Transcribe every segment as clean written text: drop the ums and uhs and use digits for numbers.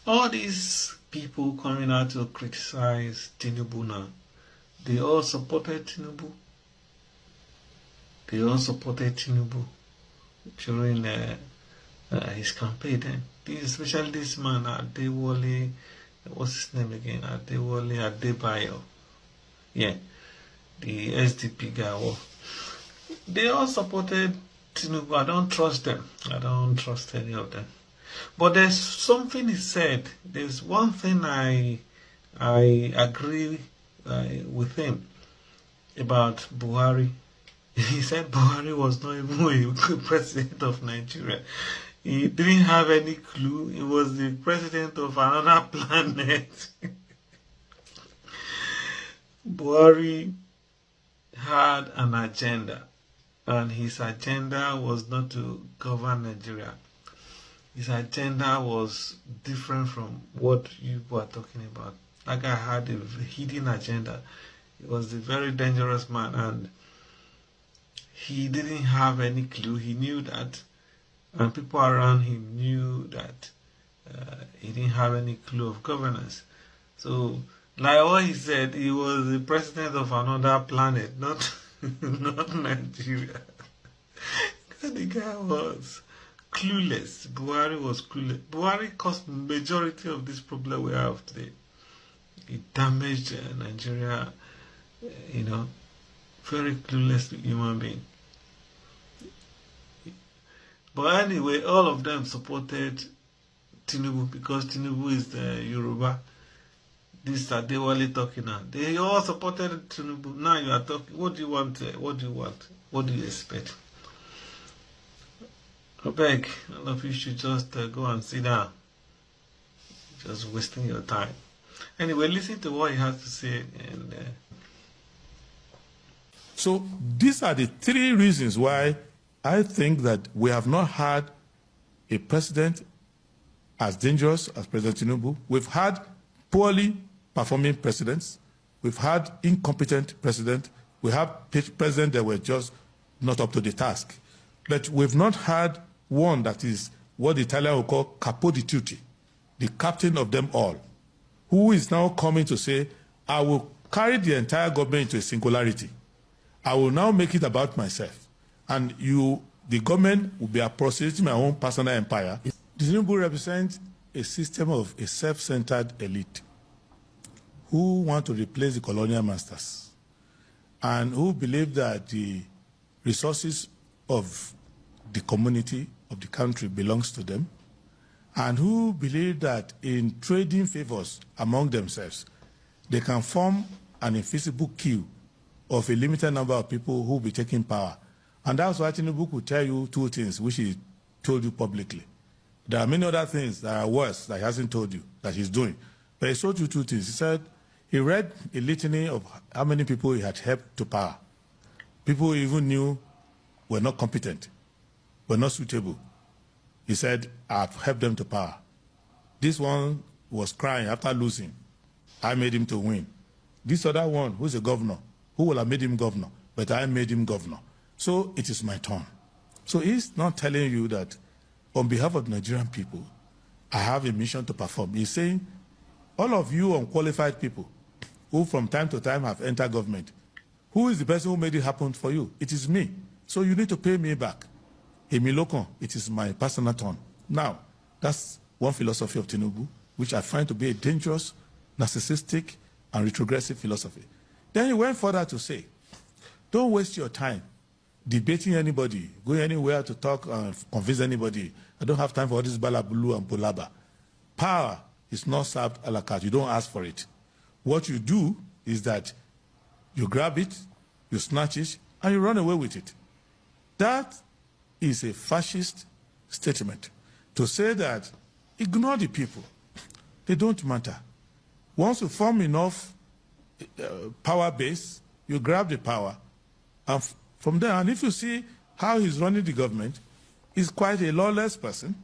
All these people coming out to criticize Tinubu now, they all supported Tinubu. They all supported Tinubu during his campaign then. Especially this man, Adewale, what's his name again? Adebayo. Yeah, the SDP guy. Well, they all supported Tinubu. I don't trust them. I don't trust any of them. But there's something he said. There's one thing I agree with him about Buhari. He said Buhari was not even a president of Nigeria. He didn't have any clue. He was the president of another planet. Buhari had an agenda, and his agenda was not to govern Nigeria. His agenda was different from what you were talking about. That guy had a hidden agenda. He was a very dangerous man, and he didn't have any clue. He knew that, and people around him knew that he didn't have any clue of governance. So, like what he said, he was the president of another planet, not not Nigeria. The guy was clueless. Buhari was clueless. Buhari caused majority of this problem we have today. He damaged Nigeria, very clueless human being. But anyway, all of them supported Tinubu because Tinubu is the Yoruba. This Adewale talking now. They all supported Tinubu. Now you are talking. What do you want? What do you want? What do you expect? I beg, all of you should just go and sit down. Just wasting your time. Anyway, listen to what he has to say. So these are the three reasons why I think that we have not had a president as dangerous as President Tinubu. We've had poorly performing presidents. We've had incompetent presidents. We have presidents that were just not up to the task. But we've not had one that is what the Italian will call capo di tutti, the captain of them all, who is now coming to say, I will carry the entire government into a singularity. I will now make it about myself. And the government will be appropriating my own personal empire. Tinubu represents a system of a self-centered elite who want to replace the colonial masters and who believe that the resources of the community, of the country belongs to them, and who believe that in trading favors among themselves, they can form an invisible queue of a limited number of people who will be taking power. And that's why Tinubu could tell you two things, which he told you publicly. There are many other things that are worse that he hasn't told you, that he's doing. But he told you two things. He said he read a litany of how many people he had helped to power. People he even knew were not competent, were not suitable. He said, I've helped them to power. This one was crying after losing. I made him to win. This other one, who's a governor, who will have made him governor? But I made him governor. So it is my turn. So he's not telling you that on behalf of Nigerian people, I have a mission to perform. He's saying, all of you unqualified people who from time to time have entered government, who is the person who made it happen for you? It is me. So you need to pay me back. Emilokon, it is my personal turn. Now, that's one philosophy of Tinubu, which I find to be a dangerous, narcissistic, and retrogressive philosophy. Then he went further to say, don't waste your time debating anybody, going anywhere to talk and convince anybody. I don't have time for all this balabulu and bolaba. Power is not served a la carte. You don't ask for it. What you do is that you grab it, you snatch it, and you run away with it. That is a fascist statement. To say that, ignore the people. They don't matter. Once you form enough power base, you grab the power, and from there, and if you see how he's running the government, he's quite a lawless person,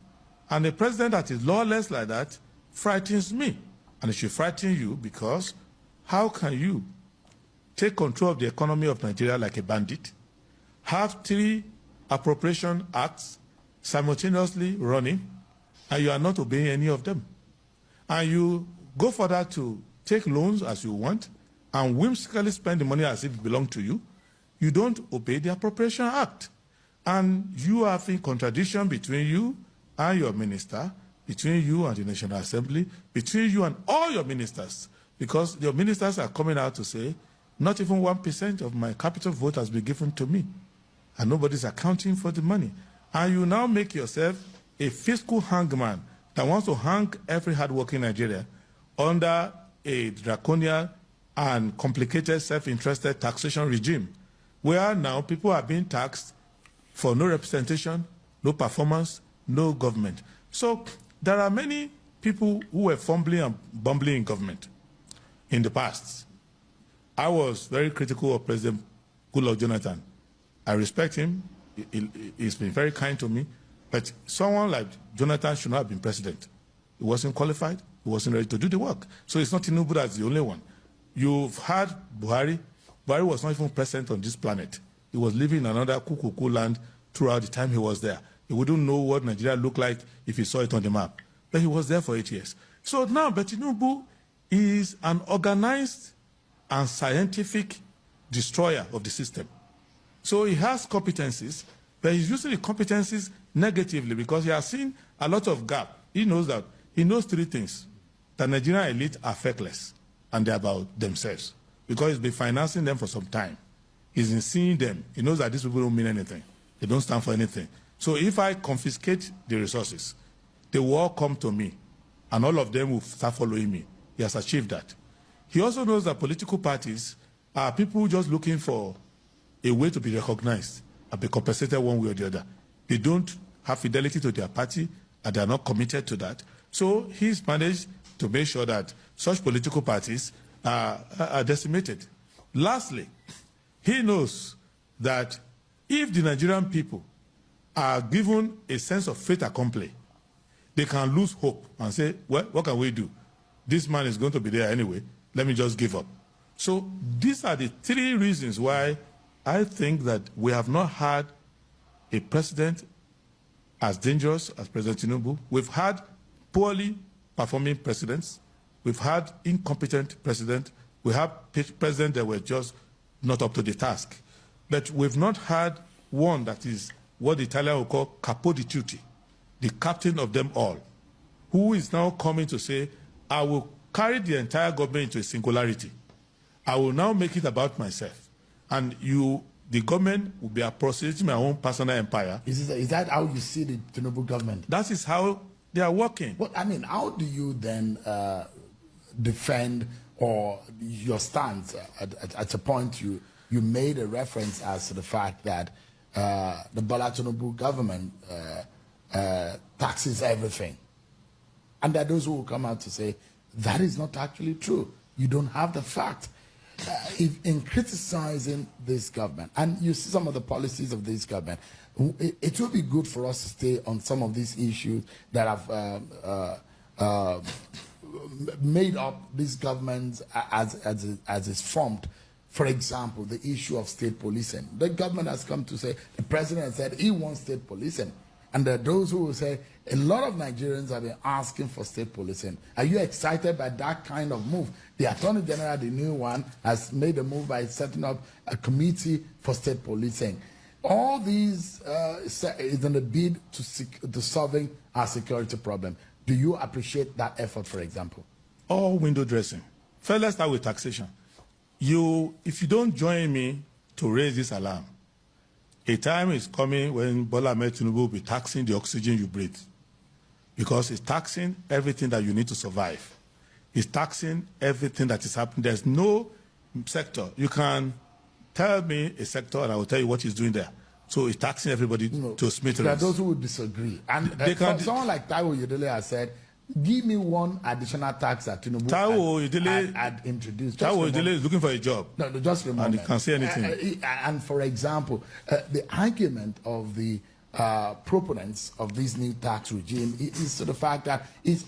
and a president that is lawless like that frightens me, and it should frighten you, because how can you take control of the economy of Nigeria like a bandit, have 3 appropriation acts simultaneously running, and you are not obeying any of them? and you go further to take loans as you want and whimsically spend the money as if it belonged to you, you don't obey the Appropriation Act. And you have in contradiction between you and your minister, between you and the National Assembly, between you and all your ministers, because your ministers are coming out to say, not even 1% of my capital vote has been given to me, and nobody's accounting for the money. And you now make yourself a fiscal hangman that wants to hang every hardworking Nigerian under a draconian and complicated self-interested taxation regime, where now people are being taxed for no representation, no performance, no government. So there are many people who were fumbling and bumbling in government in the past. I was very critical of President Goodluck Jonathan. I respect him. He's been very kind to me. But someone like Jonathan should not have been president. He wasn't qualified. He wasn't ready to do the work. So it's not Tinubu that's the only one. You've had Buhari. Buhari was not even present on this planet. He was living in another cuckoo land throughout the time he was there. He wouldn't know what Nigeria looked like if he saw it on the map. But he was there for 8 years. So now, Tinubu is an organized and scientific destroyer of the system. So he has competencies, but he's using the competencies negatively because he has seen a lot of gap. He knows that. He knows three things. The Nigerian elite are feckless, and they're about themselves because he's been financing them for some time. He's been seeing them. He knows that these people don't mean anything. They don't stand for anything. So if I confiscate the resources, they will all come to me, and all of them will start following me. He has achieved that. He also knows that political parties are people just looking for a way to be recognized and be compensated one way or the other. They don't have fidelity to their party, and they are not committed to that. So he's managed to make sure that such political parties are decimated. Lastly, he knows that if the Nigerian people are given a sense of fait accompli, they can lose hope and say, well, what can we do? This man is going to be there anyway. Let me just give up. So these are the three reasons why I think that we have not had a president as dangerous as President Tinubu. We've had poorly performing presidents. We've had incompetent presidents. We have presidents that were just not up to the task. But we've not had one that is what the Italian will call capo di tutti, the captain of them all, who is now coming to say, I will carry the entire government into a singularity. I will now make it about myself. And the government will be appropriating my own personal empire. Is that how you see the Tinubu government? That is how they are working. Well, I mean, how do you then defend or your stance? At a point, you made a reference as to the fact that the Bola Tinubu government taxes everything. And there are those who will come out to say, that is not actually true. You don't have the fact. In criticizing this government, and you see some of the policies of this government, it will be good for us to stay on some of these issues that have made up this government as it's formed. For example, the issue of state policing. The government has come to say, the president has said he wants state policing. And there are those who will say, a lot of Nigerians have been asking for state policing. Are you excited by that kind of move? The Attorney General, the new one, has made a move by setting up a committee for state policing. All these is in a bid to solving our security problem. Do you appreciate that effort, for example? All window dressing. First, let's start with taxation. If you don't join me to raise this alarm, a time is coming when Bola Ahmed Tinubu will be taxing the oxygen you breathe, because it's taxing everything that you need to survive. It's taxing everything that is happening. There's no sector. You can tell me a sector and I will tell you what he's doing there. So it's taxing everybody to smithereens. There are those who would disagree. And someone like Taiwo Yedele has said, give me one additional tax that Tinubu had introduced. Taiwo Yedele is looking for a job. No, just remember. And he can't say anything. And for example, the argument of the proponents of this new tax regime is to the fact that it's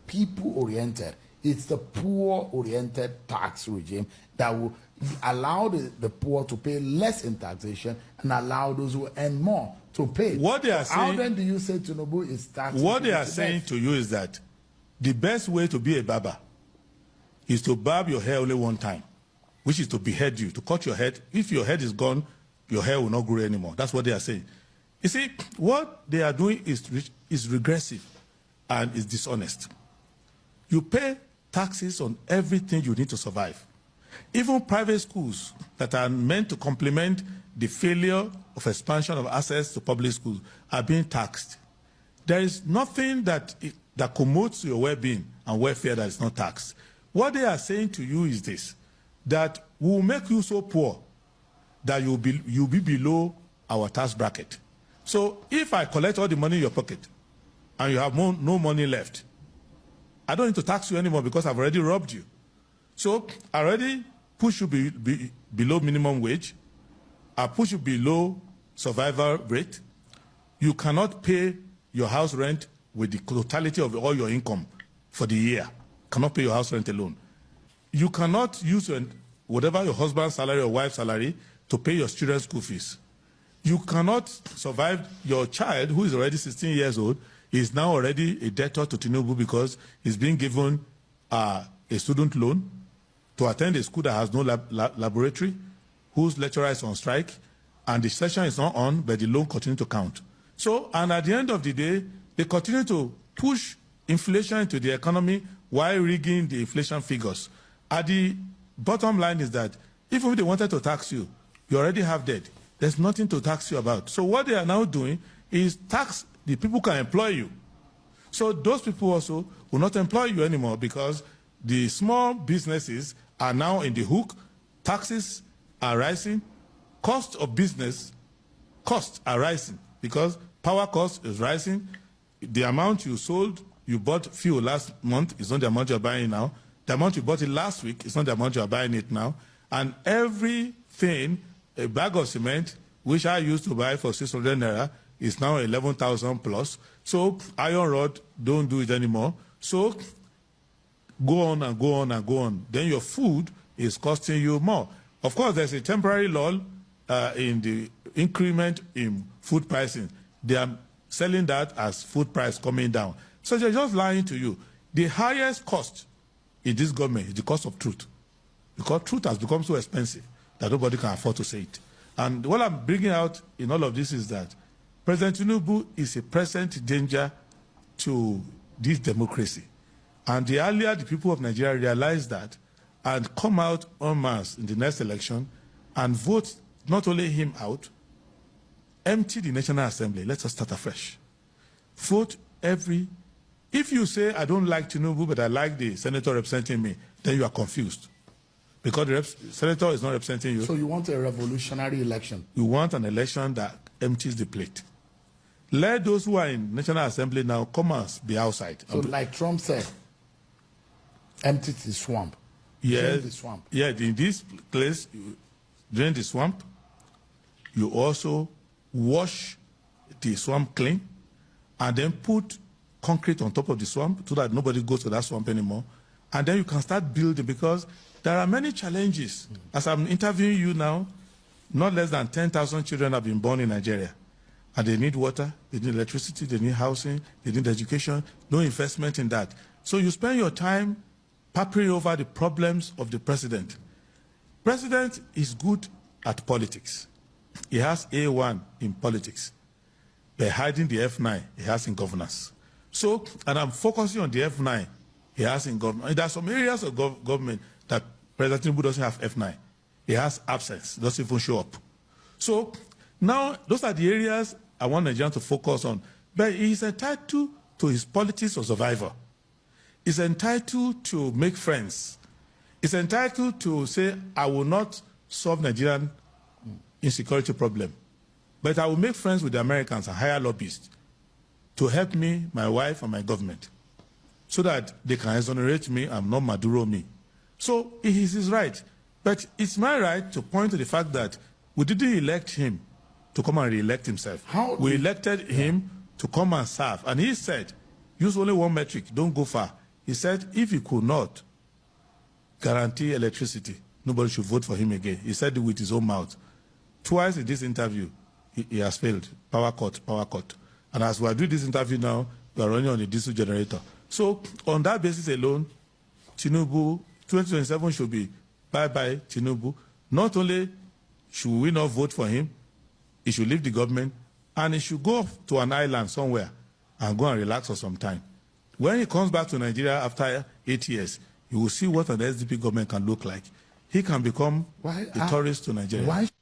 people-oriented. It's the poor-oriented tax regime that will allow the poor to pay less in taxation and allow those who earn more to pay. What they are saying, how then do you say Tinubu is taxing? What they are saying to you is that the best way to be a barber is to barb your hair only one time, which is to behead you, to cut your head. If your head is gone, your hair will not grow anymore. That's what they are saying. You see, what they are doing is regressive and is dishonest. You pay taxes on everything you need to survive. Even private schools that are meant to complement the failure of expansion of access to public schools are being taxed. There is nothing that promotes your well-being and welfare that is not taxed. What they are saying to you is this, that we will make you so poor that you'll be below our tax bracket. So if I collect all the money in your pocket and you have no money left, I don't need to tax you anymore because I've already robbed you. So I already push you below minimum wage. I push you below survival rate. You cannot pay your house rent with the totality of all your income for the year. Cannot pay your house rent alone. You cannot use whatever your husband's salary or wife's salary to pay your children's school fees. You cannot survive. Your child, who is already 16 years old, is now already a debtor to Tinubu because he's being given a student loan to attend a school that has no laboratory, whose lecturer is on strike, and the session is not on, but the loan continues to count. So, and at the end of the day, they continue to push inflation into the economy while rigging the inflation figures. At the bottom line is that even if they wanted to tax you, you already have debt. There's nothing to tax you about. So what they are now doing is tax the people who can employ you. So those people also will not employ you anymore because the small businesses are now in the hook. Taxes are rising. Cost of business, costs are rising because power cost is rising. The amount you bought fuel last month is not the amount you're buying now. The amount you bought it last week is not the amount you're buying it now. And everything, a bag of cement, which I used to buy for 600 naira, is now 11,000 plus. So iron rod, don't do it anymore. So go on and go on and go on. Then your food is costing you more. Of course, there's a temporary lull in the increment in food pricing. They are selling that as food price coming down. So they're just lying to you. The highest cost in this government is the cost of truth. Because truth has become so expensive that nobody can afford to say it. And what I'm bringing out in all of this is that President Tinubu is a present danger to this democracy. And the earlier the people of Nigeria realize that and come out en masse in the next election and vote not only him out, empty the National Assembly. Let us start afresh. Vote if you say, I don't like Tinubu, but I like the senator representing me, then you are confused. Because the senator is not representing you. So you want a revolutionary election? You want an election that empties the plate. Let those who are in National Assembly now come and be outside. So like Trump said, empty the swamp. Yes. Drain the swamp. Yeah, in this place, you drain the swamp. You also wash the swamp clean and then put concrete on top of the swamp so that nobody goes to that swamp anymore. And then you can start building because there are many challenges. As I'm interviewing you now, not less than 10,000 children have been born in Nigeria. And they need water, they need electricity, they need housing, they need education, no investment in that. So you spend your time papering over the problems of the president. President is good at politics. He has A1 in politics. By hiding the F9 he has in governance. So, and I'm focusing on the F9 he has in government. There are some areas of government that President Tinubu doesn't have F9. He has absence, doesn't even show up. So now those are the areas I want Nigerians to focus on. But he's entitled to his politics of survival. He's entitled to make friends. He's entitled to say, I will not solve Nigerian insecurity problem, but I will make friends with the Americans and hire lobbyists to help me, my wife, and my government, so that they can exonerate me and not Maduro me. So it is his right. But it's my right to point to the fact that we didn't elect him to come and re-elect himself. We elected him to come and serve. And he said, use only one metric, don't go far. He said, if he could not guarantee electricity, nobody should vote for him again. He said it with his own mouth. Twice in this interview, he has failed. Power cut, power cut. And as we are doing this interview now, we are running on a diesel generator. So on that basis alone, Tinubu, 2027 should be bye-bye Tinubu. Not only should we not vote for him, he should leave the government, and he should go to an island somewhere and go and relax for some time. When he comes back to Nigeria after 8 years, you will see what an SDP government can look like. He can become a tourist to Nigeria. Why